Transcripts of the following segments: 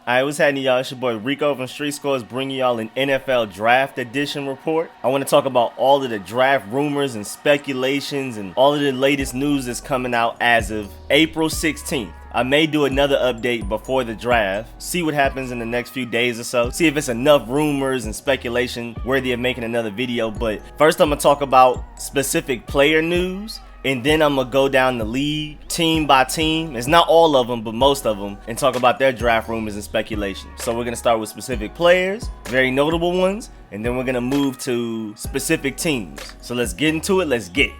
Alright, what's happening, y'all? It's your boy Rico from RicoScores bringing y'all an NFL Draft Edition report. I want to talk about all of the draft rumors and speculations and all of the latest news that's coming out as of April 16th. I may do another update before the draft, see what happens in the next few days or so, see if it's enough rumors and speculation worthy of making another video. But first I'm going to talk about specific player news, and then I'm going to go down the league team by team. It's not all of them, but most of them, and talk about their draft rumors and speculation. So we're going to start with specific players, very notable ones, and then we're going to move to specific teams. So let's get into it. Let's get it.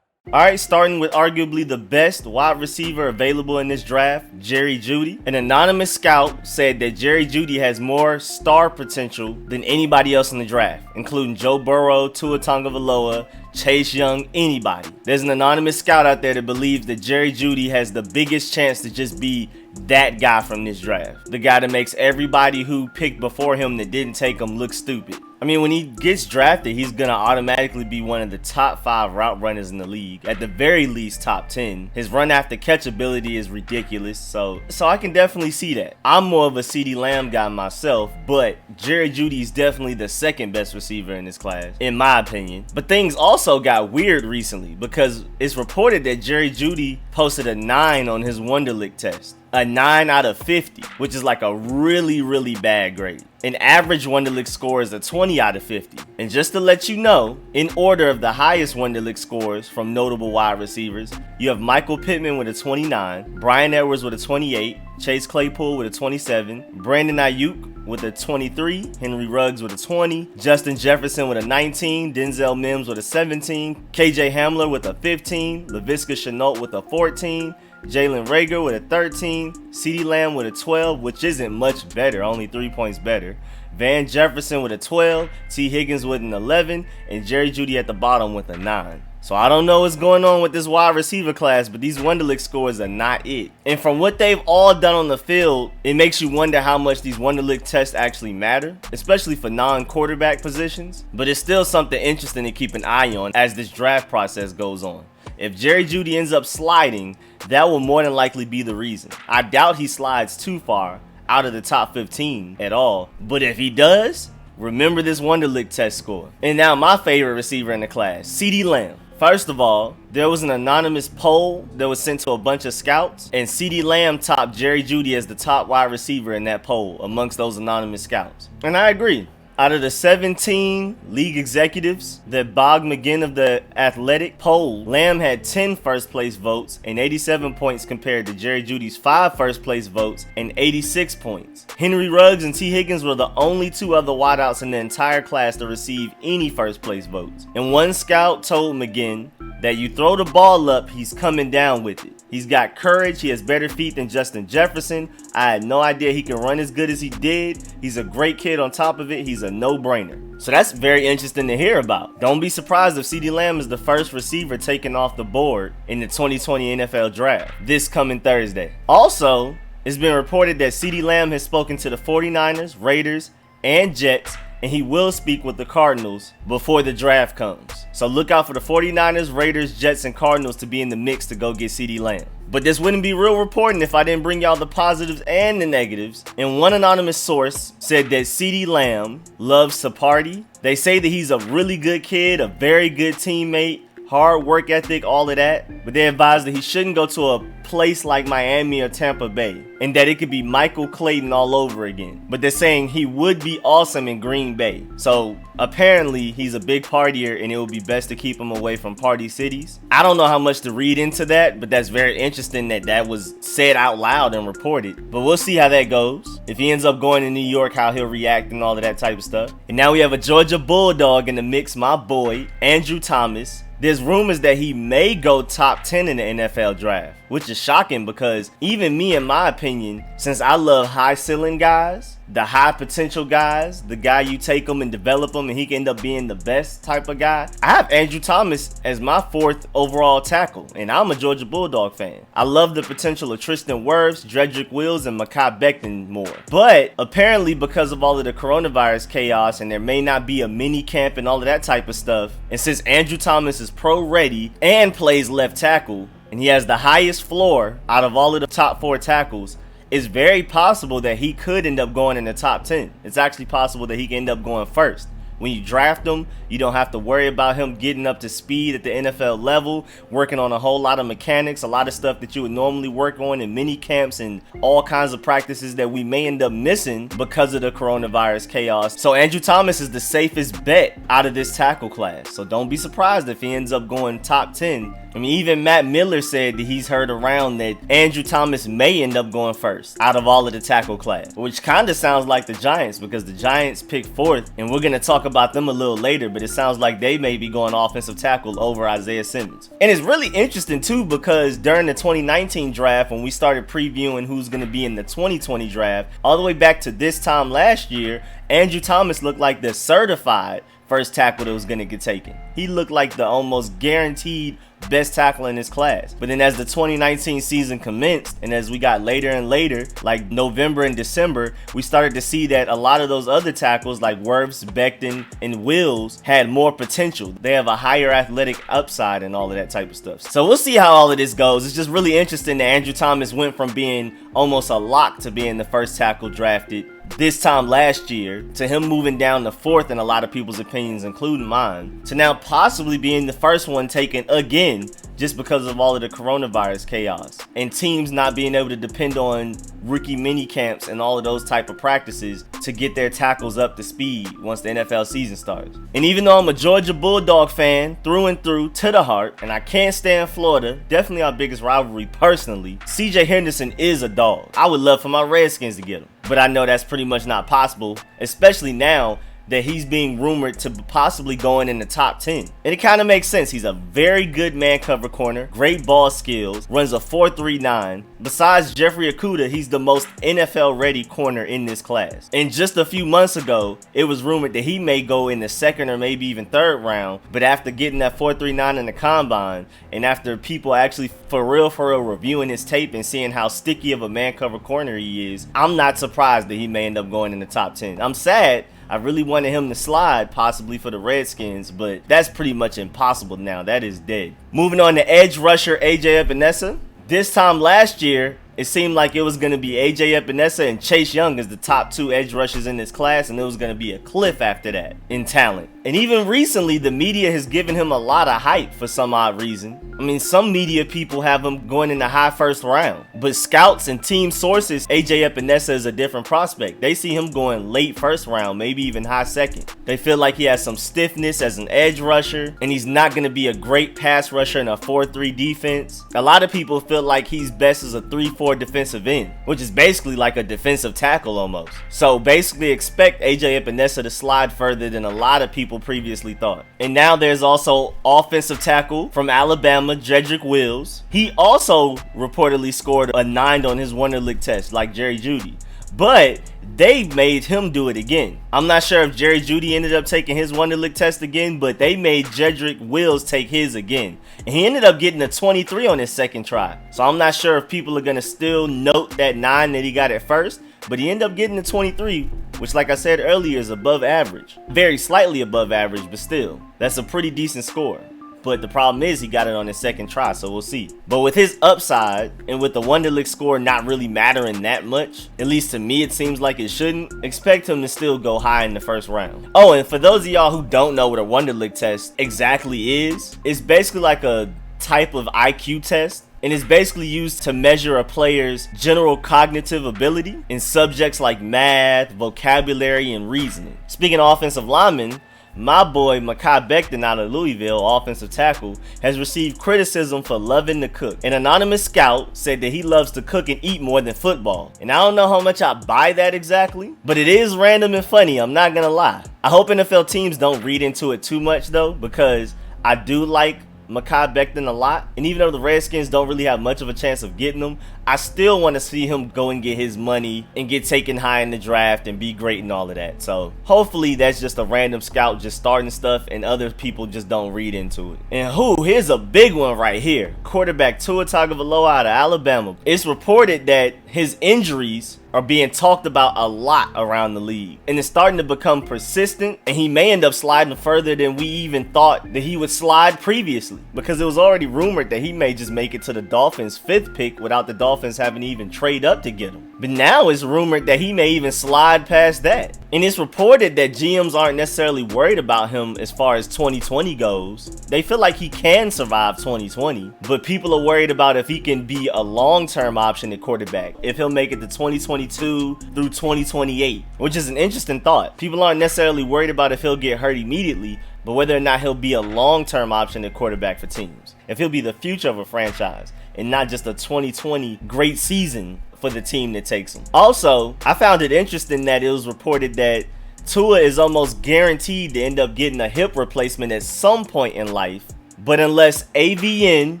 Alright, starting with arguably the best wide receiver available in this draft, Jerry Jeudy. An anonymous scout said that Jerry Jeudy has more star potential than anybody else in the draft, including Joe Burrow, Tua Tagovailoa, Chase Young, anybody. There's an anonymous scout out there that believes that Jerry Jeudy has the biggest chance to just be that guy from this draft. The guy that makes everybody who picked before him that didn't take him look stupid. I mean, when he gets drafted, he's going to automatically be one of the top 5 route runners in the league. At the very least, top 10. His run after catch ability is ridiculous, so I can definitely see that. I'm more of a CeeDee Lamb guy myself, but Jerry Jeudy is definitely the second best receiver in this class, in my opinion. But things also got weird recently because it's reported that Jerry Jeudy posted a 9 on his Wonderlic test. A 9 out of 50, which is like a really bad grade. An average Wonderlic score is a 20 out of 50. And just to let you know, in order of the highest Wonderlic scores from notable wide receivers, you have Michael Pittman with a 29, Bryan Edwards with a 28, Chase Claypool with a 27, Brandon Ayuk with a 23, Henry Ruggs with a 20, Justin Jefferson with a 19, Denzel Mims with a 17, KJ Hamler with a 15, Laviska Shenault with a 14, Jalen Reagor with a 13, CeeDee Lamb with a 12, which isn't much better, only 3 points better. Van Jefferson with a 12, T. Higgins with an 11, and Jerry Jeudy at the bottom with a 9. So I don't know what's going on with this wide receiver class, but these Wonderlic scores are not it. And from what they've all done on the field, it makes you wonder how much these Wonderlic tests actually matter, especially for non-quarterback positions. But it's still something interesting to keep an eye on as this draft process goes on. If Jerry Jeudy ends up sliding, that will more than likely be the reason. I doubt he slides too far out of the top 15 at all. But if he does, remember this Wonderlic test score. And now my favorite receiver in the class, CeeDee Lamb. First of all, there was an anonymous poll that was sent to a bunch of scouts, and CeeDee Lamb topped Jerry Jeudy as the top wide receiver in that poll amongst those anonymous scouts. And I agree. Out of the 17 league executives that Bob McGinn of The Athletic polled, Lamb had 10 first place votes and 87 points compared to Jerry Jeudy's 5 first place votes and 86 points. Henry Ruggs and T. Higgins were the only 2 other wideouts in the entire class to receive any first place votes. And one scout told McGinn that you throw the ball up, he's coming down with it. He's got courage, he has better feet than Justin Jefferson. I had no idea he can run as good as he did. He's a great kid on top of it, he's a no-brainer. So that's very interesting to hear about. Don't be surprised if CeeDee Lamb is the first receiver taken off the board in the 2020 NFL Draft this coming Thursday. Also, it's been reported that CeeDee Lamb has spoken to the 49ers, Raiders, and Jets, and he will speak with the Cardinals before the draft comes. So look out for the 49ers, Raiders, Jets, and Cardinals to be in the mix to go get CeeDee Lamb. But this wouldn't be real reporting if I didn't bring y'all the positives and the negatives. And one anonymous source said that CeeDee Lamb loves to party. They say that he's a really good kid, a very good teammate, hard work ethic, all of that. But they advise that he shouldn't go to a place like Miami or Tampa Bay, and that it could be Michael Clayton all over again. But they're saying he would be awesome in Green Bay. So apparently he's a big partier and it would be best to keep him away from party cities. I don't know how much to read into that, but that's very interesting that that was said out loud and reported. But we'll see how that goes. If he ends up going to New York, how he'll react and all of that type of stuff. And now we have a Georgia Bulldog in the mix, my boy, Andrew Thomas. There's rumors that he may go top 10 in the NFL draft. which is shocking because even me, in my opinion, since I love high ceiling guys, the high potential guys, the guy you take him and develop him and he can end up being the best type of guy, I have Andrew Thomas as my 4th overall tackle, and I'm a Georgia Bulldog fan. I love the potential of Tristan Wirfs, Jedrick Wills, and Makovec more. But apparently because of all of the coronavirus chaos and there may not be a mini camp and all of that type of stuff, and since Andrew Thomas is pro ready and plays left tackle, and he has the highest floor out of all of the top 4 tackles, it's very possible that he could end up going in the top 10. It's actually possible that he can end up going first. When you draft him, you don't have to worry about him getting up to speed at the NFL level, working on a whole lot of mechanics, a lot of stuff that you would normally work on in mini camps and all kinds of practices that we may end up missing because of the coronavirus chaos. So Andrew Thomas is the safest bet out of this tackle class. So don't be surprised if he ends up going top 10. I mean, even Matt Miller said that he's heard around that Andrew Thomas may end up going first out of all of the tackle class, which kind of sounds like the Giants because the Giants picked 4th, and we're going to talk about them a little later, but it sounds like they may be going offensive tackle over Isaiah Simmons. And it's really interesting too because during the 2019 draft, when we started previewing who's going to be in the 2020 draft, all the way back to this time last year, Andrew Thomas looked like the certified first tackle that was going to get taken. He looked like the almost guaranteed best tackle in his class. But then as the 2019 season commenced and as we got later and later, like November and December, we started to see that a lot of those other tackles like Wirfs, Becton, and Wills had more potential. They have a higher athletic upside and all of that type of stuff. So we'll see how all of this goes. It's just really interesting that Andrew Thomas went from being almost a lock to being the first tackle drafted this time last year, to him moving down to 4th in a lot of people's opinions, including mine, to now possibly being the first one taken again just because of all of the coronavirus chaos and teams not being able to depend on rookie mini camps and all of those type of practices to get their tackles up to speed once the NFL season starts. And even though I'm a Georgia Bulldog fan through and through to the heart, and I can't stand Florida, definitely our biggest rivalry personally, CJ Henderson is a dog. I would love for my Redskins to get him, but I know that's pretty much not possible, especially now that he's being rumored to possibly going in the top 10. And it kind of makes sense. He's a very good man cover corner, great ball skills, runs a 4.39. Besides Jeffrey Okudah, he's the most NFL ready corner in this class. And just a few months ago, it was rumored that he may go in the 2nd or maybe even 3rd round, but after getting that 4.39 in the combine, and after people actually for real reviewing his tape and seeing how sticky of a man cover corner he is, I'm not surprised that he may end up going in the top 10. I'm sad. I really wanted him to slide possibly for the Redskins, but that's pretty much impossible now. That is dead. Moving on to edge rusher AJ Epinesa. This time last year, it seemed like it was going to be AJ Epinesa and Chase Young as the top 2 edge rushers in this class, and it was going to be a cliff after that in talent. And even recently, the media has given him a lot of hype for some odd reason. I mean, some media people have him going in the high 1st round, but scouts and team sources, AJ Epinesa is a different prospect. They see him going late 1st round, maybe even high 2nd. They feel like he has some stiffness as an edge rusher, and he's not going to be a great pass rusher in a 4-3 defense. A lot of people feel like he's best as a 3-4 defensive end, which is basically like a defensive tackle almost. So basically expect AJ Epinesa to slide further than a lot of people previously thought. And now there's also offensive tackle from Alabama, Jedrick Wills. He also reportedly scored a 9 on his Wonderlic test like Jerry Jeudy, but they made him do it again. I'm not sure if Jerry Jeudy ended up taking his Wonderlic test again, but they made Jedrick Wills take his again. And he ended up getting a 23 on his 2nd try. So I'm not sure if people are going to still note that 9 that he got at first, but he ended up getting a 23, which like I said earlier is above average. Very slightly above average, but still, that's a pretty decent score. But the problem is he got it on his 2nd try, so we'll see. But with his upside, and with the Wonderlic score not really mattering that much, at least to me it seems like it shouldn't, expect him to still go high in the 1st round. Oh, and for those of y'all who don't know what a Wonderlic test exactly is, it's basically like a type of IQ test. And it's basically used to measure a player's general cognitive ability in subjects like math, vocabulary, and reasoning. Speaking of offensive linemen, my boy Makovec out of Louisville, offensive tackle, has received criticism for loving to cook. An anonymous scout said that he loves to cook and eat more than football. And I don't know how much I buy that exactly, but it is random and funny, I'm not gonna lie. I hope NFL teams don't read into it too much though, because I do like Makovec a lot, and even though the Redskins don't really have much of a chance of getting him, I still want to see him go and get his money and get taken high in the draft and be great and all of that. So hopefully that's just a random scout just starting stuff and other people just don't read into it. And here's a big one right here. Quarterback Tua Tagovailoa out of Alabama. It's reported that his injuries are being talked about a lot around the league, and it's starting to become persistent, and he may end up sliding further than we even thought that he would slide previously, because it was already rumored that he may just make it to the Dolphins' 5th pick without the Dolphins having to even trade up to get him. But now it's rumored that he may even slide past that, and it's reported that GMs aren't necessarily worried about him as far as 2020 goes. They feel like he can survive 2020, but people are worried about if he can be a long-term option at quarterback, if he'll make it to 2022 through 2028, which is an interesting thought. People aren't necessarily worried about if he'll get hurt immediately, but whether or not he'll be a long-term option at quarterback for teams, if he'll be the future of a franchise and not just a 2020 great season for the team that takes him. Also, I found it interesting that it was reported that Tua is almost guaranteed to end up getting a hip replacement at some point in life, but unless AVN,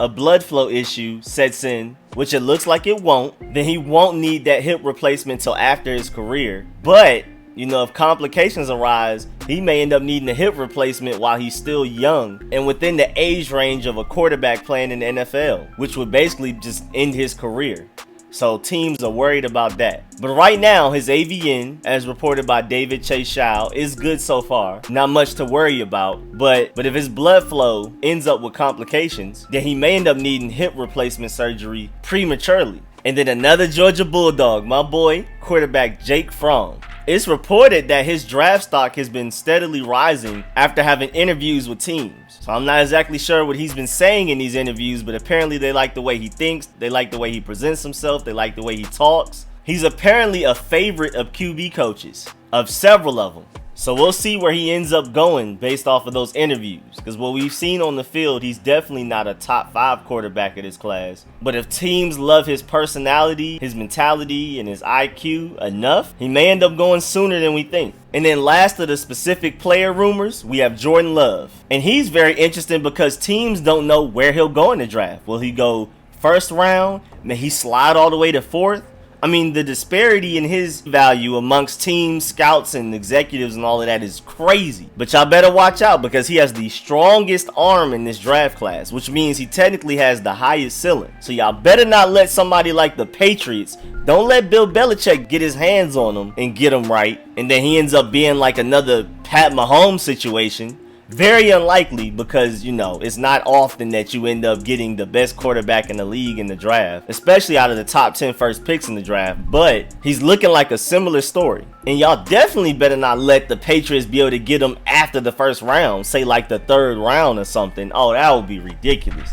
a blood flow issue, sets in, which it looks like it won't, then he won't need that hip replacement till after his career. But if complications arise, he may end up needing a hip replacement while he's still young and within the age range of a quarterback playing in the NFL, which would basically just end his career. So teams are worried about that. But right now, his AVN, as reported by David Chase Shaw, is good so far. Not much to worry about. But if his blood flow ends up with complications, then he may end up needing hip replacement surgery prematurely. And then another Georgia Bulldog, my boy, quarterback Jake Fromm. It's reported that his draft stock has been steadily rising after having interviews with teams. So I'm not exactly sure what he's been saying in these interviews, but apparently they like the way he thinks, they like the way he presents himself, they like the way he talks. He's apparently a favorite of QB coaches, of several of them. So we'll see where he ends up going based off of those interviews, because what we've seen on the field, he's definitely not a top 5 quarterback of this class. But if teams love his personality, his mentality, and his IQ enough, he may end up going sooner than we think. And then last of the specific player rumors, we have Jordan Love. And he's very interesting because teams don't know where he'll go in the draft. Will he go first round? May he slide all the way to 4th? I mean, the disparity in his value amongst teams, scouts, and executives and all of that is crazy. But y'all better watch out because he has the strongest arm in this draft class, which means he technically has the highest ceiling. So y'all better not let somebody like the Patriots, don't let Bill Belichick get his hands on him and get him right, and then he ends up being like another Pat Mahomes situation. Very unlikely because, it's not often that you end up getting the best quarterback in the league in the draft, especially out of the top 10 first picks in the draft, but he's looking like a similar story. And y'all definitely better not let the Patriots be able to get him after the first round, say like the 3rd round or something. Oh, that would be ridiculous.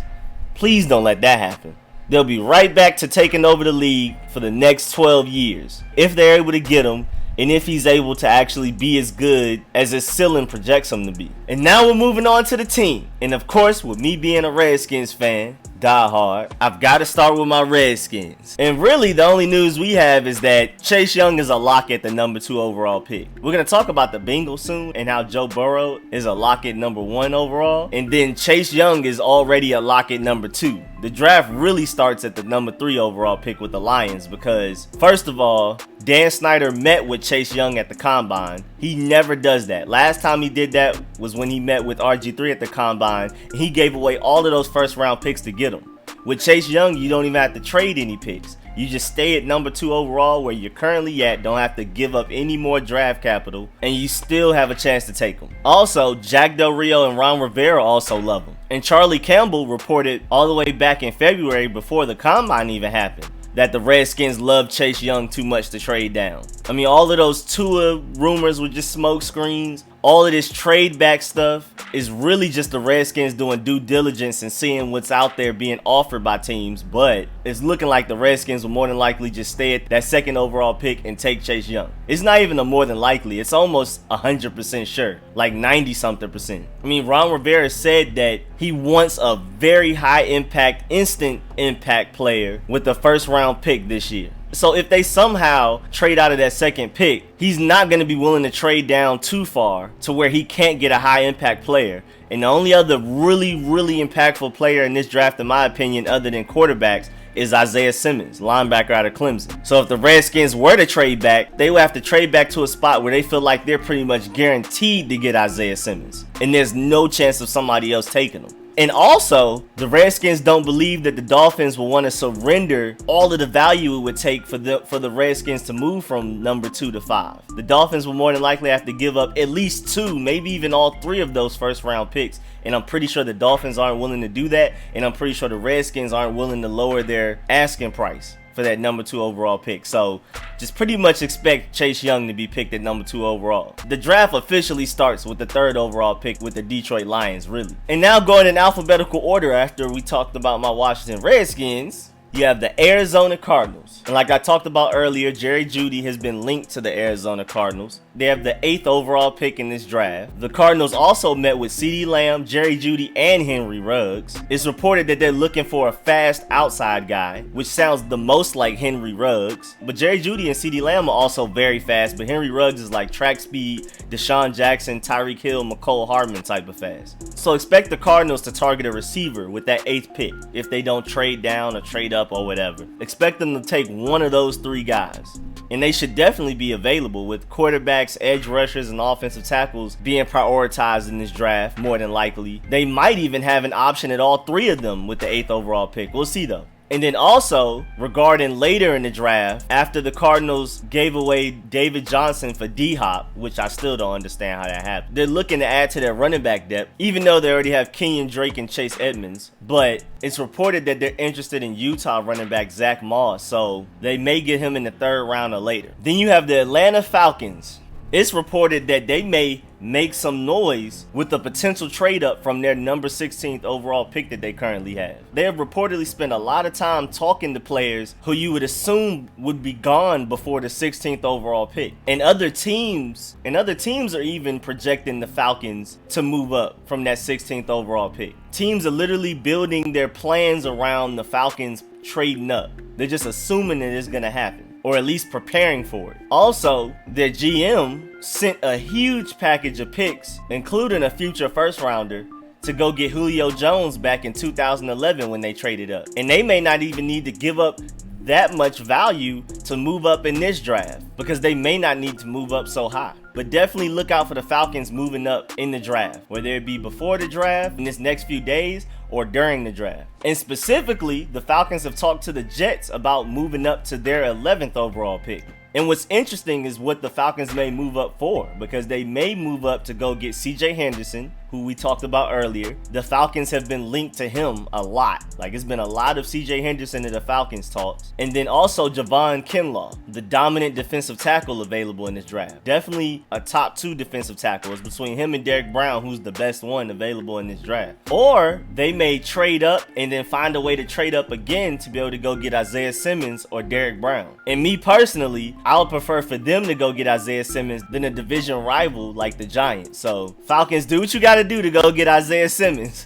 Please don't let that happen. They'll be right back to taking over the league for the next 12 years if they're able to get him. And if he's able to actually be as good as his ceiling projects him to be. And now we're moving on to the team. And of course, with me being a Redskins fan, die hard, I've got to start with my Redskins. And really, the only news we have is that Chase Young is a lock at the number 2 overall pick. We're going to talk about the Bengals soon and how Joe Burrow is a lock at number 1 overall. And then Chase Young is already a lock at number 2. The draft really starts at the number 3 overall pick with the Lions because, first of all, Dan Snyder met with Chase Young at the Combine. He never does that. Last time he did that was when he met with RG3 at the Combine, and he gave away all of those first-round picks to get him. With Chase Young, you don't even have to trade any picks. You just stay at number 2 overall where you're currently at, don't have to give up any more draft capital, and you still have a chance to take him. Also, Jack Del Rio and Ron Rivera also love him. And Charlie Campbell reported all the way back in February before the Combine even happened that the Redskins love Chase Young too much to trade down. I mean, all of those Tua rumors were just smoke screens. All of this trade back stuff is really just the Redskins doing due diligence and seeing what's out there being offered by teams. But it's looking like the Redskins will more than likely just stay at that 2nd overall pick and take Chase Young. It's not even a more than likely. It's almost 100% sure, like 90-something%. I mean, Ron Rivera said that he wants a very high impact, instant impact player with the 1st round pick this year. So if they somehow trade out of that second pick, he's not going to be willing to trade down too far to where he can't get a high impact player. And the only other really impactful player in this draft, in my opinion, other than quarterbacks, is Isaiah Simmons, linebacker out of Clemson. So if the Redskins were to trade back, they would have to trade back to a spot where they feel like they're pretty much guaranteed to get Isaiah Simmons. And there's no chance of somebody else taking him. And also, the Redskins don't believe that the Dolphins will want to surrender all of the value it would take for the Redskins to move from number 2 to 5. The Dolphins will more than likely have to give up at least 2, maybe even all 3 of those first round picks. And I'm pretty sure the Dolphins aren't willing to do that. And I'm pretty sure the Redskins aren't willing to lower their asking price for that number 2 overall pick. So just pretty much expect Chase Young to be picked at number 2 overall. The draft officially starts with the 3rd overall pick with the Detroit Lions, really. And now going in alphabetical order after we talked about my Washington Redskins, you have the Arizona Cardinals. And like I talked about earlier, Jerry Jeudy has been linked to the Arizona Cardinals. They have the 8th overall pick in this draft. The Cardinals also met with CeeDee Lamb, Jerry Jeudy, and Henry Ruggs. It's reported that they're looking for a fast outside guy, which sounds the most like Henry Ruggs. But Jerry Jeudy and CeeDee Lamb are also very fast, but Henry Ruggs is like track speed, Deshaun Jackson, Tyreek Hill, McCole Hardman type of fast. So expect the Cardinals to target a receiver with that 8th pick if they don't trade down or trade up or whatever. Expect them to take one of those 3 guys. And they should definitely be available, with quarterbacks, edge rushers, and offensive tackles being prioritized in this draft more than likely. They might even have an option at all 3 of them with the 8th overall pick. We'll see though. And then also, regarding later in the draft, after the Cardinals gave away David Johnson for D-Hop, which I still don't understand how that happened, they're looking to add to their running back depth, even though they already have Kenyon Drake and Chase Edmonds. But it's reported that they're interested in Utah running back Zach Moss, so they may get him in the 3rd round or later. Then you have the Atlanta Falcons. It's reported that they may make some noise with the potential trade up from their number 16th overall pick that they currently have. They have reportedly spent a lot of time talking to players who you would assume would be gone before the 16th overall pick. And other teams are even projecting the Falcons to move up from that 16th overall pick. Teams are literally building their plans around the Falcons trading up. They're just assuming that it's going to happen, or at least preparing for it. Also, their GM sent a huge package of picks, including a future first rounder, to go get Julio Jones back in 2011 when they traded up. And they may not even need to give up that much value to move up in this draft, because they may not need to move up so high. But definitely look out for the Falcons moving up in the draft, whether it be before the draft, in this next few days, or during the draft. And specifically, the Falcons have talked to the Jets about moving up to their 11th overall pick. And what's interesting is what the Falcons may move up for, because they may move up to go get CJ Henderson, who we talked about earlier. The Falcons have been linked to him a lot. Like, it's been a lot of CJ Henderson in the Falcons talks. And then also Javon Kinlaw, the dominant defensive tackle available in this draft. Definitely a top 2 defensive tackle. It's between him and Derrick Brown, who's the best one available in this draft. Or they may trade up and then find a way to trade up again to be able to go get Isaiah Simmons or Derrick Brown. And me personally, I would prefer for them to go get Isaiah Simmons than a division rival like the Giants. So Falcons, do what you gotta do to go get Isaiah Simmons.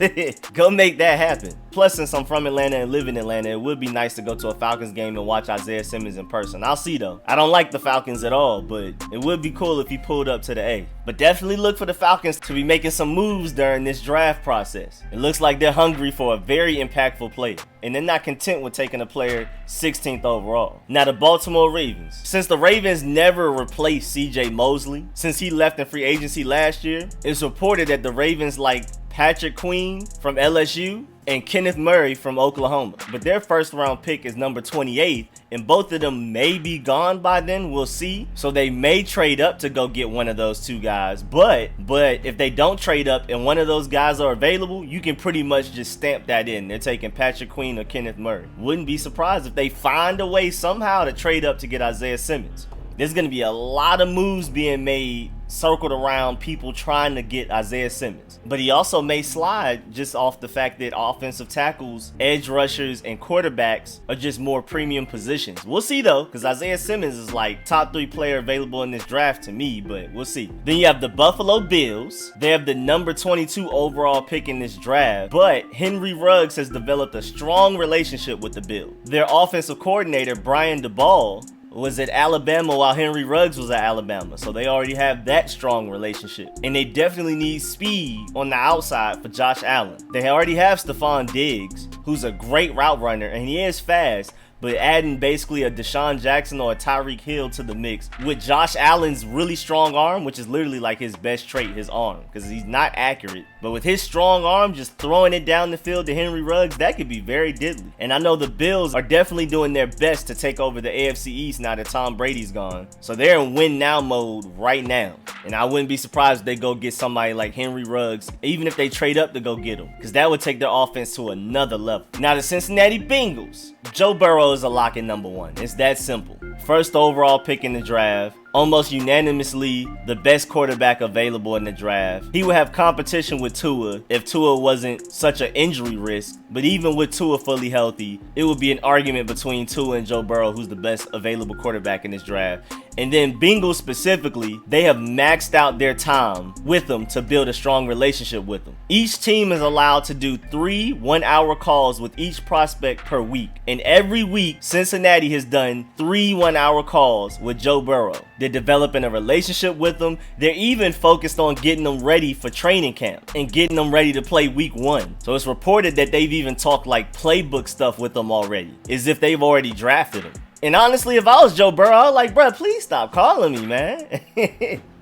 Go make that happen. Plus, since I'm from Atlanta and live in Atlanta, it would be nice to go to a Falcons game and watch Isaiah Simmons in person. I'll see though. I don't like the Falcons at all, but it would be cool if he pulled up to the A. But definitely look for the Falcons to be making some moves during this draft process. It looks like they're hungry for a very impactful player, and they're not content with taking a player 16th overall. Now the Baltimore Ravens. Since the Ravens never replaced CJ Mosley since he left in free agency last year, it's reported that the Ravens like Patrick Queen from LSU and Kenneth Murray from Oklahoma. But their first round pick is number 28, and both of them may be gone by then. We'll see. So they may trade up to go get one of those 2 guys. But if they don't trade up and one of those guys are available, you can pretty much just stamp that in. They're taking Patrick Queen or Kenneth Murray. Wouldn't be surprised if they find a way somehow to trade up to get Isaiah Simmons. There's going to be a lot of moves being made circled around people trying to get Isaiah Simmons. But he also may slide just off the fact that offensive tackles, edge rushers, and quarterbacks are just more premium positions. We'll see though, because Isaiah Simmons is like top 3 player available in this draft to me, but we'll see. Then you have the Buffalo Bills. They have the number 22 overall pick in this draft, but Henry Ruggs has developed a strong relationship with the Bills. Their offensive coordinator, Brian DeBall, was at Alabama while Henry Ruggs was at Alabama. So they already have that strong relationship. And they definitely need speed on the outside for Josh Allen. They already have Stephon Diggs, who's a great route runner, and he is fast. But adding basically a Deshaun Jackson or a Tyreek Hill to the mix with Josh Allen's really strong arm, which is literally like his best trait, his arm, because he's not accurate. But with his strong arm, just throwing it down the field to Henry Ruggs, that could be very deadly. And I know the Bills are definitely doing their best to take over the AFC East now that Tom Brady's gone. So they're in win now mode right now. And I wouldn't be surprised if they go get somebody like Henry Ruggs, even if they trade up to go get him, because that would take their offense to another level. Now the Cincinnati Bengals, Joe Burrow is a lock in number 1. It's that simple. First overall pick in the draft. Almost unanimously the best quarterback available in the draft. He would have competition with Tua if Tua wasn't such an injury risk. But even with Tua fully healthy, it would be an argument between Tua and Joe Burrow who's the best available quarterback in this draft. And then Bengals specifically, they have maxed out their time with them to build a strong relationship with them. Each team is allowed to do 3 one-hour calls with each prospect per week. And every week, Cincinnati has done 3 one-hour calls with Joe Burrow. They're developing a relationship with them. They're even focused on getting them ready for training camp and getting them ready to play week 1. So it's reported that they've even talked like playbook stuff with them already, as if they've already drafted them. And honestly, if I was Joe Burrow, I was like, bro, please stop calling me, man.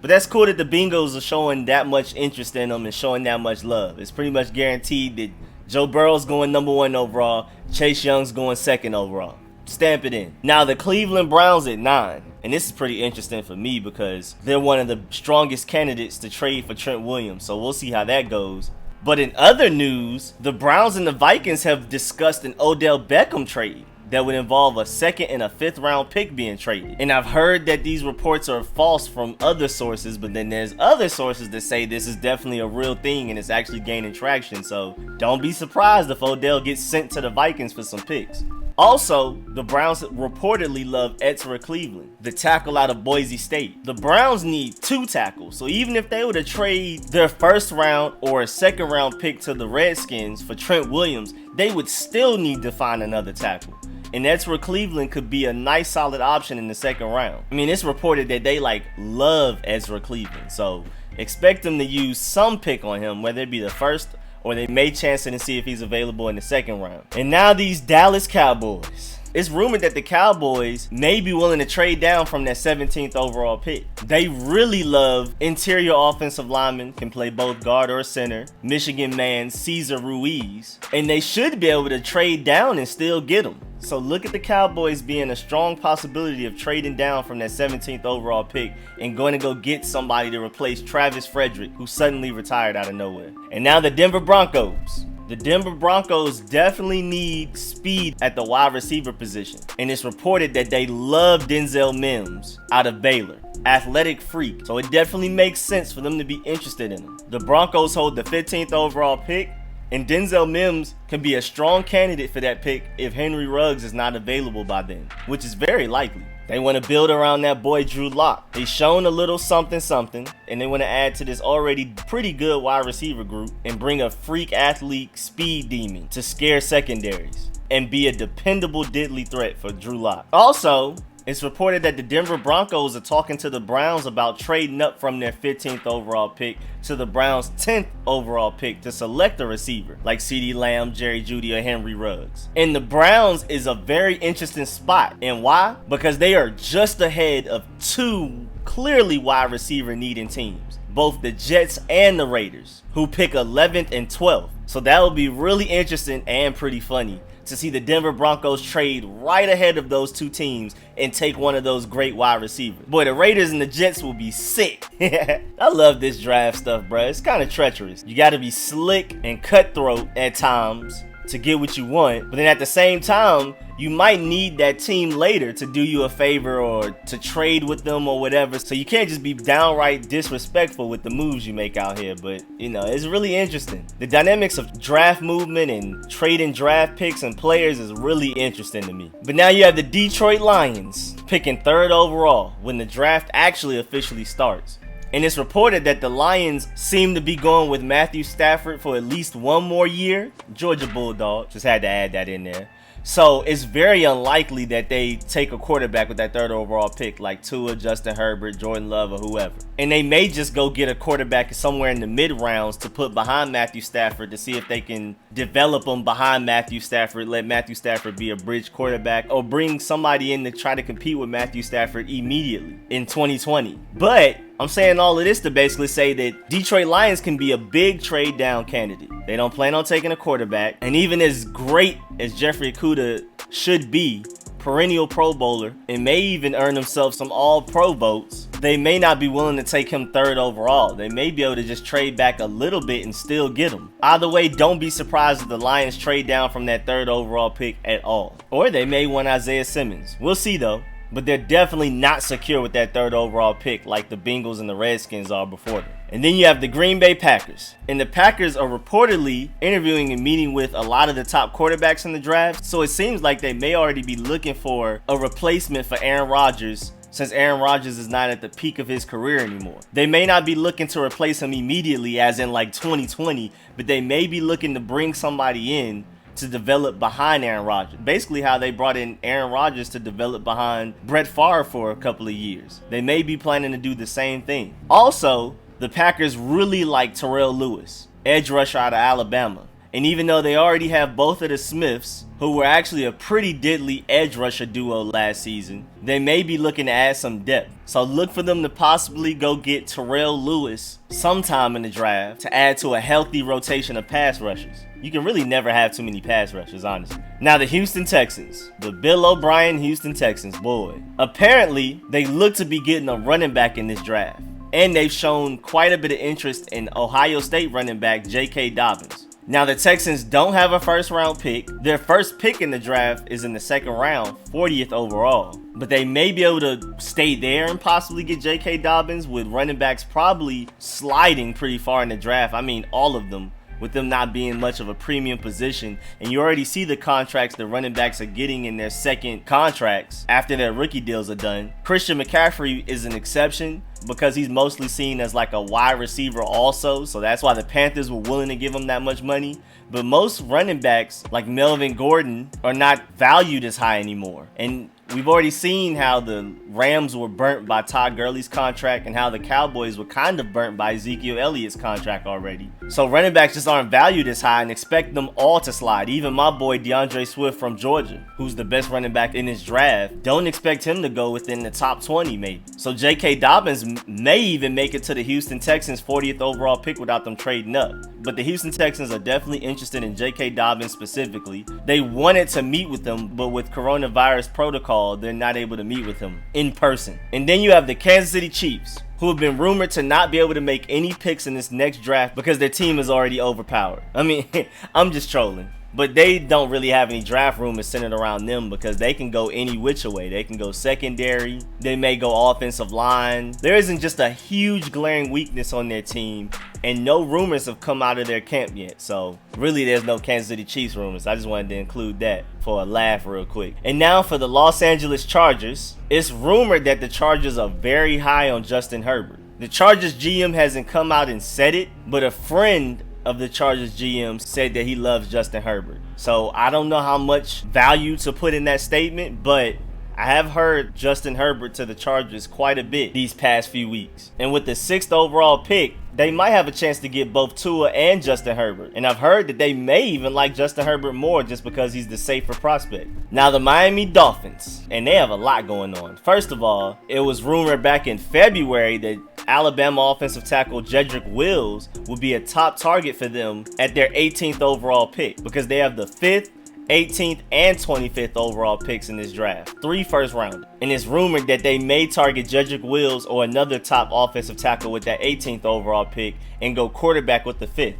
But that's cool that the Bengals are showing that much interest in them and showing that much love. It's pretty much guaranteed that Joe Burrow's going number 1 overall, Chase Young's going 2nd overall. Stamp it in. Now the Cleveland Browns at 9. And this is pretty interesting for me because they're one of the strongest candidates to trade for Trent Williams. So we'll see how that goes. But in other news, the Browns and the Vikings have discussed an Odell Beckham trade that would involve a 2nd and a 5th round pick being traded. And I've heard that these reports are false from other sources, but then there's other sources that say this is definitely a real thing and it's actually gaining traction. So don't be surprised if Odell gets sent to the Vikings for some picks. Also, the Browns reportedly love Jedrick Cleveland, the tackle out of Boise State. The Browns need 2 tackles, so even if they were to trade their 1st round or a 2nd round pick to the Redskins for Trent Williams, they would still need to find another tackle. And Jedrick Cleveland could be a nice solid option in the 2nd round. I mean, it's reported that they love Jedrick Cleveland, so expect them to use some pick on him, whether it be the 1st or they may chance it and see if he's available in the 2nd round. And now these Dallas Cowboys. It's rumored that the Cowboys may be willing to trade down from that 17th overall pick. They really love interior offensive linemen, can play both guard or center, Michigan man Cesar Ruiz, and they should be able to trade down and still get him. So look at the Cowboys being a strong possibility of trading down from that 17th overall pick and going to go get somebody to replace Travis Frederick, who suddenly retired out of nowhere. And now the Denver Broncos. The Denver Broncos definitely need speed at the wide receiver position. And it's reported that they love Denzel Mims out of Baylor. Athletic freak. So it definitely makes sense for them to be interested in him. The Broncos hold the 15th overall pick. And Denzel Mims can be a strong candidate for that pick if Henry Ruggs is not available by then, which is very likely. They want to build around that boy Drew Lock. They've shown a little something, and they want to add to this already pretty good wide receiver group and bring a freak athlete speed demon to scare secondaries and be a dependable deadly threat for Drew Lock. Also, it's reported that the Denver Broncos are talking to the Browns about trading up from their 15th overall pick to the Browns' 10th overall pick to select a receiver like CeeDee Lamb, Jerry Jeudy, or Henry Ruggs. And the Browns is a very interesting spot. And why? Because they are just ahead of 2 clearly wide receiver needing teams, both the Jets and the Raiders, who pick 11th and 12th. So that will be really interesting and pretty funny to see the Denver Broncos trade right ahead of those 2 teams and take one of those great wide receivers. Boy, the Raiders and the Jets will be sick. I love this draft stuff, bro. It's kind of treacherous. You got to be slick and cutthroat at times, to get what you want, but then at the same time, you might need that team later to do you a favor or to trade with them or whatever. So you can't just be downright disrespectful with the moves you make out here. But, you know, it's really interesting. The dynamics of draft movement and trading draft picks and players is really interesting to me. But now you have the Detroit Lions picking 3rd overall when the draft actually officially starts. And it's reported that the Lions seem to be going with Matthew Stafford for at least one more year. Georgia Bulldog, just had to add that in there. So it's very unlikely that they take a quarterback with that 3rd overall pick, like Tua, Justin Herbert, Jordan Love, or whoever. And they may just go get a quarterback somewhere in the mid rounds to put behind Matthew Stafford to see if they can develop him behind Matthew Stafford, let Matthew Stafford be a bridge quarterback, or bring somebody in to try to compete with Matthew Stafford immediately in 2020. But I'm saying all of this to basically say that Detroit Lions can be a big trade down candidate. They don't plan on taking a quarterback. And even as great as Jeffrey Okudah should be, perennial Pro Bowler, and may even earn himself some All-Pro votes, they may not be willing to take him 3rd overall. They may be able to just trade back a little bit and still get him. Either way, don't be surprised if the Lions trade down from that 3rd overall pick at all. Or they may want Isaiah Simmons. We'll see though. But they're definitely not secure with that 3rd overall pick like the Bengals and the Redskins are before them. And then you have the Green Bay Packers. And the Packers are reportedly interviewing and meeting with a lot of the top quarterbacks in the draft. So it seems like they may already be looking for a replacement for Aaron Rodgers, since Aaron Rodgers is not at the peak of his career anymore. They may not be looking to replace him immediately as in like 2020, but they may be looking to bring somebody in to develop behind Aaron Rodgers. Basically how they brought in Aaron Rodgers to develop behind Brett Favre for a couple of years. They may be planning to do the same thing. Also, the Packers really like Terrell Lewis, edge rusher out of Alabama. And even though they already have both of the Smiths, who were actually a pretty deadly edge rusher duo last season, they may be looking to add some depth. So look for them to possibly go get Terrell Lewis sometime in the draft to add to a healthy rotation of pass rushers. You can really never have too many pass rushers, honestly. Now the Houston Texans, the Bill O'Brien Houston Texans, boy. Apparently, they look to be getting a running back in this draft. And they've shown quite a bit of interest in Ohio State running back J.K. Dobbins. Now the Texans don't have a 1st round pick. Their first pick in the draft is in the 2nd round, 40th overall. But they may be able to stay there and possibly get J.K. Dobbins, with running backs probably sliding pretty far in the draft. I mean, all of them, with them not being much of a premium position. And you already see the contracts the running backs are getting in their second contracts after their rookie deals are done. Christian McCaffrey is an exception because he's mostly seen as like a wide receiver also, so that's why the Panthers were willing to give him that much money. But most running backs like Melvin Gordon are not valued as high anymore. And we've already seen how the Rams were burnt by Todd Gurley's contract and how the Cowboys were kind of burnt by Ezekiel Elliott's contract already. So running backs just aren't valued as high, and expect them all to slide. Even my boy DeAndre Swift from Georgia, who's the best running back in this draft, don't expect him to go within the top 20 maybe. So J.K. Dobbins may even make it to the Houston Texans 40th overall pick without them trading up. But the Houston Texans are definitely interested in J.K. Dobbins specifically. They wanted to meet with him, but with coronavirus protocol, they're not able to meet with him in person. And then you have the Kansas City Chiefs, who have been rumored to not be able to make any picks in this next draft because their team is already overpowered. I mean, I'm just trolling. But they don't really have any draft rumors centered around them because they can go any which way. They can go secondary. They may go offensive line. There isn't just a huge glaring weakness on their team, and no rumors have come out of their camp yet. So really, there's no Kansas City Chiefs rumors. I just wanted to include that for a laugh real quick. And now for the Los Angeles Chargers. It's rumored that the Chargers are very high on Justin Herbert. The Chargers GM hasn't come out and said it, but a friend of the Chargers GM said that he loves Justin Herbert. So I don't know how much value to put in that statement, but I have heard Justin Herbert to the Chargers quite a bit these past few weeks. And with the 6th overall pick, they might have a chance to get both Tua and Justin Herbert. And I've heard that they may even like Justin Herbert more just because he's the safer prospect. Now the Miami Dolphins, and they have a lot going on. First of all, it was rumored back in February that Alabama offensive tackle Jedrick Wills would be a top target for them at their 18th overall pick because they have the 5th, 18th, and 25th overall picks in this draft. 3 first rounders. And it's rumored that they may target Jedrick Wills or another top offensive tackle with that 18th overall pick and go quarterback with the 5th.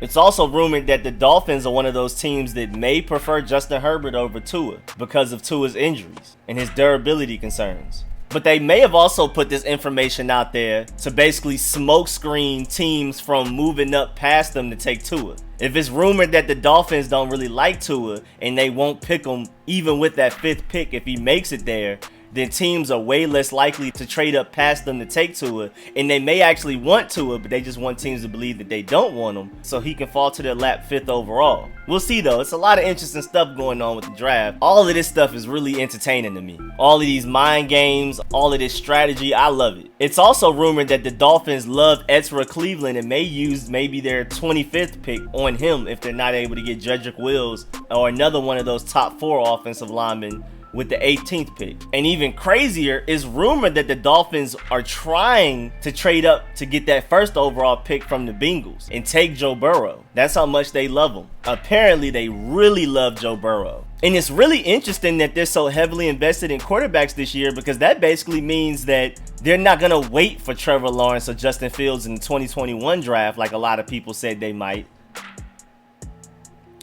It's also rumored that the Dolphins are one of those teams that may prefer Justin Herbert over Tua because of Tua's injuries and his durability concerns. But they may have also put this information out there to basically smokescreen teams from moving up past them to take Tua. If it's rumored that the Dolphins don't really like Tua and they won't pick him even with that 5th pick if he makes it there, then teams are way less likely to trade up past them to take Tua, and they may actually want Tua, but they just want teams to believe that they don't want him, so he can fall to their lap 5th overall. We'll see though. It's a lot of interesting stuff going on with the draft. All of this stuff is really entertaining to me. All of these mind games, all of this strategy, I love it. It's also rumored that the Dolphins love Ezra Cleveland and may use maybe their 25th pick on him if they're not able to get Jedrick Wills or another one of those top 4 offensive linemen with the 18th pick. And even crazier, is rumored that the Dolphins are trying to trade up to get that 1st overall pick from the Bengals and take Joe Burrow. That's how much they love him. Apparently, they really love Joe Burrow. And it's really interesting that they're so heavily invested in quarterbacks this year, because that basically means that they're not going to wait for Trevor Lawrence or Justin Fields in the 2021 draft like a lot of people said they might.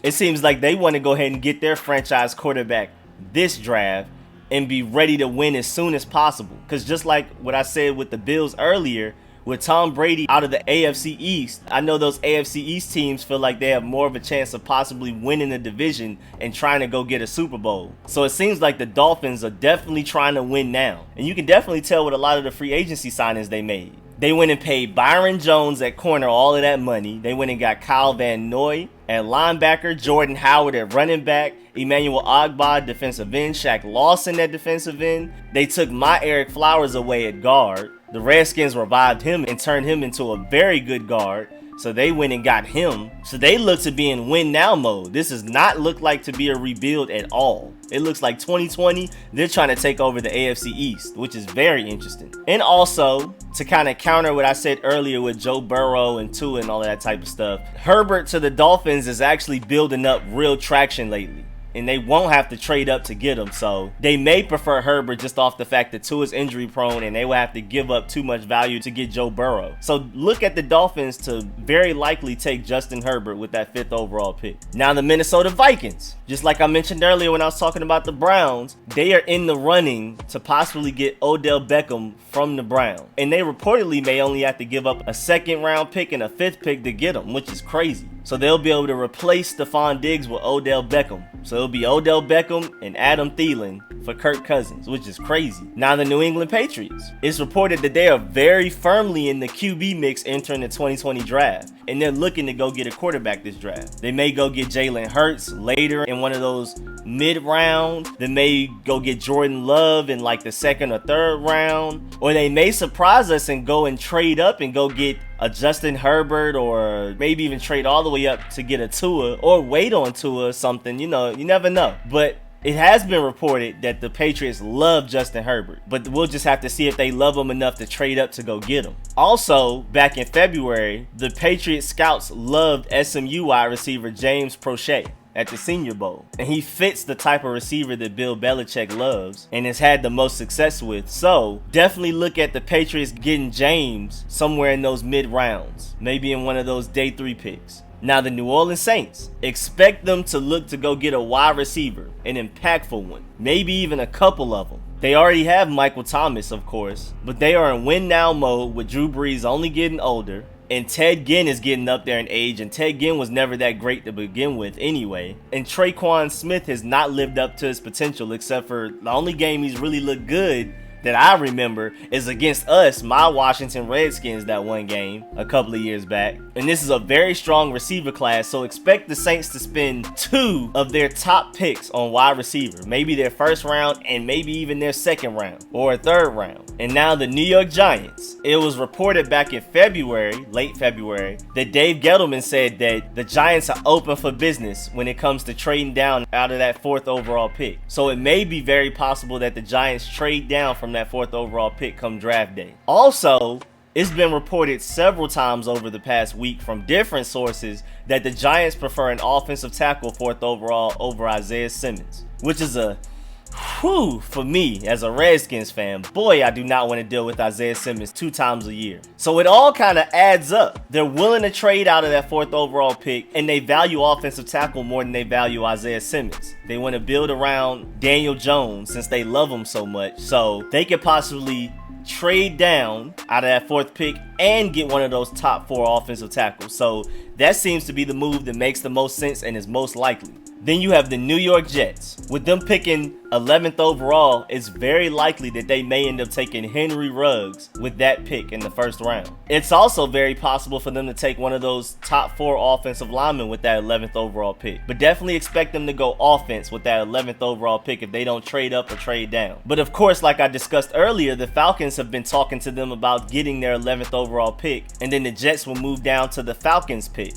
It seems like they want to go ahead and get their franchise quarterback this draft and be ready to win as soon as possible. Because just like what I said with the Bills earlier, with Tom Brady out of the AFC East, I know those AFC East teams feel like they have more of a chance of possibly winning the division and trying to go get a Super Bowl. So it seems like the Dolphins are definitely trying to win now. And you can definitely tell with a lot of the free agency signings they made. They went and paid Byron Jones at corner all of that money. They went and got Kyle Van Noy at linebacker, Jordan Howard at running back, Emmanuel Ogbah defensive end, Shaq Lawson at defensive end. They took my Eric Flowers away at guard. The Redskins revived him and turned him into a very good guard. So they went and got him. So they look to be in win now mode. This does not look like to be a rebuild at all. It looks like 2020, they're trying to take over the AFC East, which is very interesting. And also, to kind of counter what I said earlier with Joe Burrow and Tua and all of that type of stuff, Herbert to the Dolphins is actually building up real traction lately. And they won't have to trade up to get him, so they may prefer Herbert just off the fact that Tua is injury prone and they will have to give up too much value to get Joe Burrow. So look at the Dolphins to very likely take Justin Herbert with that 5th overall pick. Now the Minnesota Vikings, just like I mentioned earlier when I was talking about the Browns, they are in the running to possibly get Odell Beckham from the Browns. And they reportedly may only have to give up a 2nd round pick and a 5th pick to get him, which is crazy. So they'll be able to replace Stephon Diggs with Odell Beckham. So it'll be Odell Beckham and Adam Thielen for Kirk Cousins, which is crazy. Now the New England Patriots. It's reported that they are very firmly in the QB mix entering the 2020 draft. And they're looking to go get a quarterback this draft. They may go get Jalen Hurts later in one of those mid-round. They may go get Jordan Love in like the 2nd or 3rd round. Or they may surprise us and go and trade up and go get a Justin Herbert, or maybe even trade all the way up to get a Tua, or wait on Tua or something. You know, you never know. But it has been reported that the Patriots love Justin Herbert, but we'll just have to see if they love him enough to trade up to go get him. Also, back in February, the Patriots scouts loved SMU wide receiver James Prochet at the Senior Bowl. And he fits the type of receiver that Bill Belichick loves and has had the most success with. So definitely look at the Patriots getting James somewhere in those mid rounds, maybe in one of those day 3 picks. Now the New Orleans Saints, expect them to look to go get a wide receiver, an impactful one, maybe even a couple of them. They already have Michael Thomas, of course, but they are in win now mode with Drew Brees only getting older. And Ted Ginn is getting up there in age, and Ted Ginn was never that great to begin with anyway. And Traquan Smith has not lived up to his potential, except for the only game he's really looked good that I remember is against us, my Washington Redskins, that one game a couple of years back. And this is a very strong receiver class, so expect the Saints to spend 2 of their top picks on wide receiver. Maybe their 1st round and maybe even their 2nd round or a 3rd round. And now the New York Giants. It was reported back in February, late February, that Dave Gettleman said that the Giants are open for business when it comes to trading down out of that 4th overall pick. So it may be very possible that the Giants trade down from that 4th overall pick come draft day. Also, it's been reported several times over the past week from different sources that the Giants prefer an offensive tackle 4th overall over Isaiah Simmons, which is a Whew, for me, as a Redskins fan, boy, I do not want to deal with Isaiah Simmons 2 times a year. So it all kind of adds up. They're willing to trade out of that 4th overall pick, and they value offensive tackle more than they value Isaiah Simmons. They want to build around Daniel Jones since they love him so much. So they could possibly trade down out of that 4th pick and get one of those top 4 offensive tackles. So that seems to be the move that makes the most sense and is most likely. Then you have the New York Jets. With them picking 11th overall, it's very likely that they may end up taking Henry Ruggs with that pick in the 1st round. It's also very possible for them to take one of those top 4 offensive linemen with that 11th overall pick. But definitely expect them to go offense with that 11th overall pick if they don't trade up or trade down. But of course, like I discussed earlier, the Falcons have been talking to them about getting their 11th overall pick, and then the Jets will move down to the Falcons pick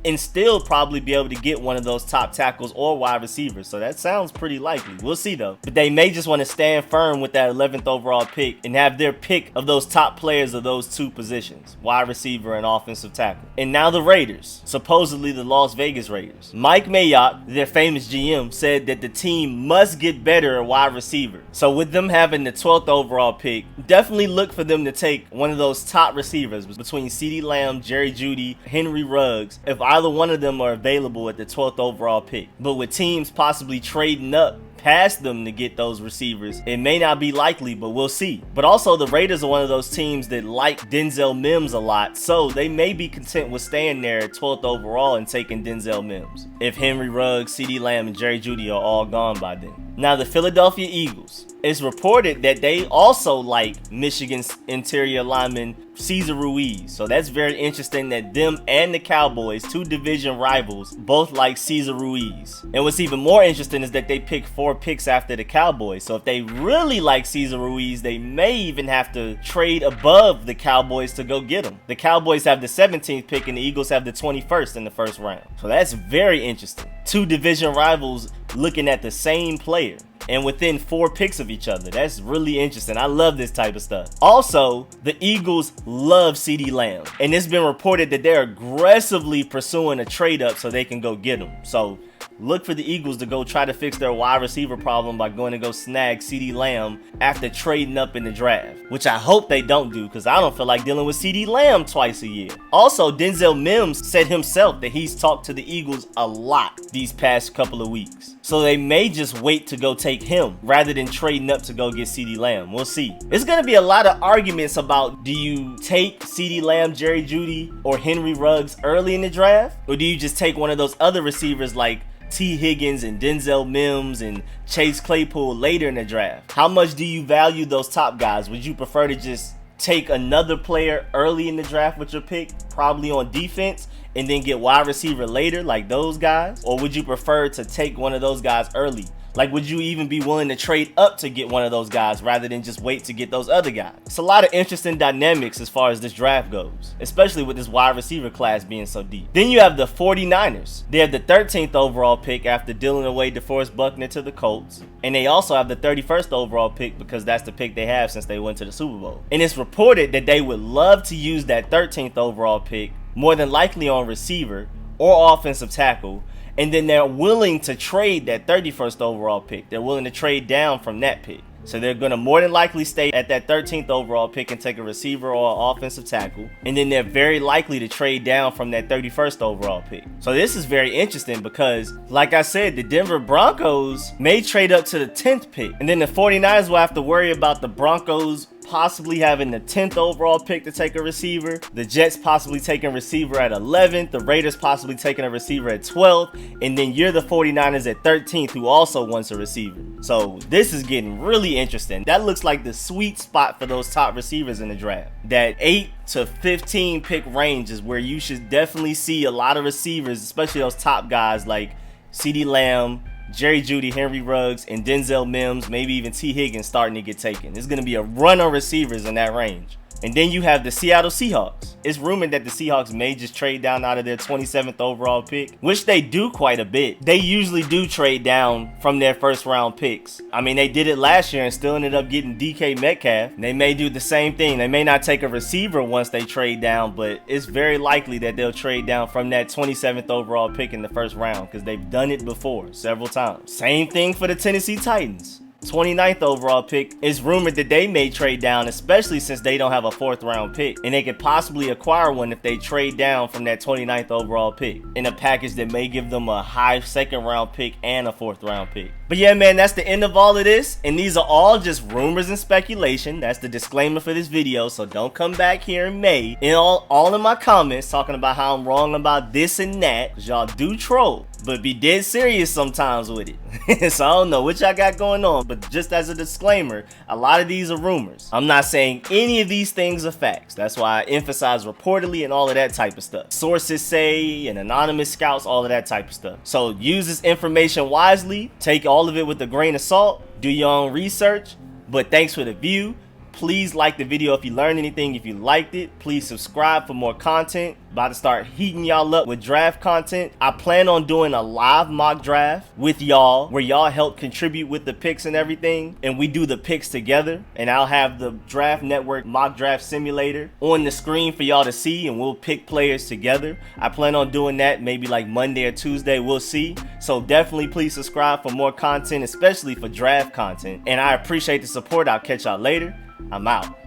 and still probably be able to get one of those top tackles or wide receivers. So that sounds pretty likely. We'll see though. But they may just want to stand firm with that 11th overall pick and have their pick of those top players of those 2 positions, wide receiver and offensive tackle. And now the Raiders, supposedly the Las Vegas Raiders. Mike Mayock, their famous GM, said that the team must get better at wide receiver. So with them having the 12th overall pick, definitely look for them to take one of those top receivers between CeeDee Lamb, Jerry Jeudy, Henry Ruggs, if either one of them are available at the 12th overall pick. But with teams possibly trading up past them to get those receivers, it may not be likely, but we'll see. But also the Raiders are one of those teams that like Denzel Mims a lot, so they may be content with staying there at 12th overall and taking Denzel Mims if Henry Ruggs, CeeDee Lamb, and Jerry Jeudy are all gone by then. Now the Philadelphia Eagles. It's reported that they also like Michigan's interior lineman Cesar Ruiz. So that's very interesting that them and the Cowboys, 2 division rivals, both like Cesar Ruiz. And what's even more interesting is that they picked 4 picks after the Cowboys. So if they really like Cesar Ruiz, they may even have to trade above the Cowboys to go get him. The Cowboys have the 17th pick and the Eagles have the 21st in the 1st round. So that's very interesting. 2 division rivals looking at the same player and within 4 picks of each other. That's really interesting. I love this type of stuff. Also, the Eagles love CeeDee Lamb, and it's been reported that they're aggressively pursuing a trade up so they can go get him. So look for the Eagles to go try to fix their wide receiver problem by going to go snag CeeDee Lamb after trading up in the draft, which I hope they don't do because I don't feel like dealing with CeeDee Lamb twice a year. Also, Denzel Mims said himself that he's talked to the Eagles a lot these past couple of weeks. So they may just wait to go take him rather than trading up to go get CeeDee Lamb. We'll see. There's going to be a lot of arguments about, do you take CeeDee Lamb, Jerry Jeudy, or Henry Ruggs early in the draft? Or do you just take one of those other receivers like T. Higgins and Denzel Mims and Chase Claypool later in the draft? How much do you value those top guys? Would you prefer to just take another player early in the draft with your pick, probably on defense, and then get wide receiver later like those guys? Or would you prefer to take one of those guys early? Like, would you even be willing to trade up to get one of those guys rather than just wait to get those other guys? It's a lot of interesting dynamics as far as this draft goes, especially with this wide receiver class being so deep. Then you have the 49ers. They have the 13th overall pick after dealing away DeForest Buckner to the Colts. And they also have the 31st overall pick because that's the pick they have since they went to the Super Bowl. And it's reported that they would love to use that 13th overall pick, more than likely on receiver or offensive tackle, and then they're willing to trade that 31st overall pick. They're willing to trade down from that pick. So they're going to more than likely stay at that 13th overall pick and take a receiver or an offensive tackle. And then they're very likely to trade down from that 31st overall pick. So this is very interesting because, like I said, the Denver Broncos may trade up to the 10th pick. And then the 49ers will have to worry about the Broncos possibly having the 10th overall pick to take a receiver, the Jets possibly taking a receiver at 11th, the Raiders possibly taking a receiver at 12th, and then you're the 49ers at 13th who also wants a receiver. So this is getting really interesting. That looks like the sweet spot for those top receivers in the draft. That 8 to 15 pick range is where you should definitely see a lot of receivers, especially those top guys like CeeDee Lamb, Jerry Jeudy, Henry Ruggs, and Denzel Mims, maybe even T. Higgins starting to get taken. There's going to be a run on receivers in that range. And then you have the Seattle Seahawks. It's rumored that the Seahawks may just trade down out of their 27th overall pick, which they do quite a bit. They usually do trade down from their first round picks. I mean, they did it last year and still ended up getting DK Metcalf. They may do the same thing. They may not take a receiver once they trade down, but it's very likely that they'll trade down from that 27th overall pick in the first round because they've done it before several times. Same thing for the Tennessee Titans. 29th overall pick, it's rumored that they may trade down, especially since they don't have a 4th round pick, and they could possibly acquire one if they trade down from that 29th overall pick in a package that may give them a high 2nd round pick and a 4th round pick. But yeah, man, that's the end of all of this, and these are all just rumors and speculation. That's the disclaimer for this video, so don't come back here in May and all in my comments talking about how I'm wrong about this and that, because y'all do troll, but be dead serious sometimes with it. So I don't know what y'all got going on, but just as a disclaimer, a lot of these are rumors. I'm not saying any of these things are facts. That's why I emphasize reportedly and all of that type of stuff. Sources say and anonymous scouts, all of that type of stuff. So use this information wisely, take all of it with a grain of salt, do your own research, but thanks for the view. Please like the video if you learned anything. If you liked it, please subscribe for more content. About to start heating y'all up with draft content. I plan on doing a live mock draft with y'all where y'all help contribute with the picks and everything, and we do the picks together, and I'll have the Draft Network mock draft simulator on the screen for y'all to see, and we'll pick players together. I plan on doing that maybe like Monday or Tuesday, we'll see. So definitely please subscribe for more content, especially for draft content, and I appreciate the support. I'll catch y'all later. I'm out.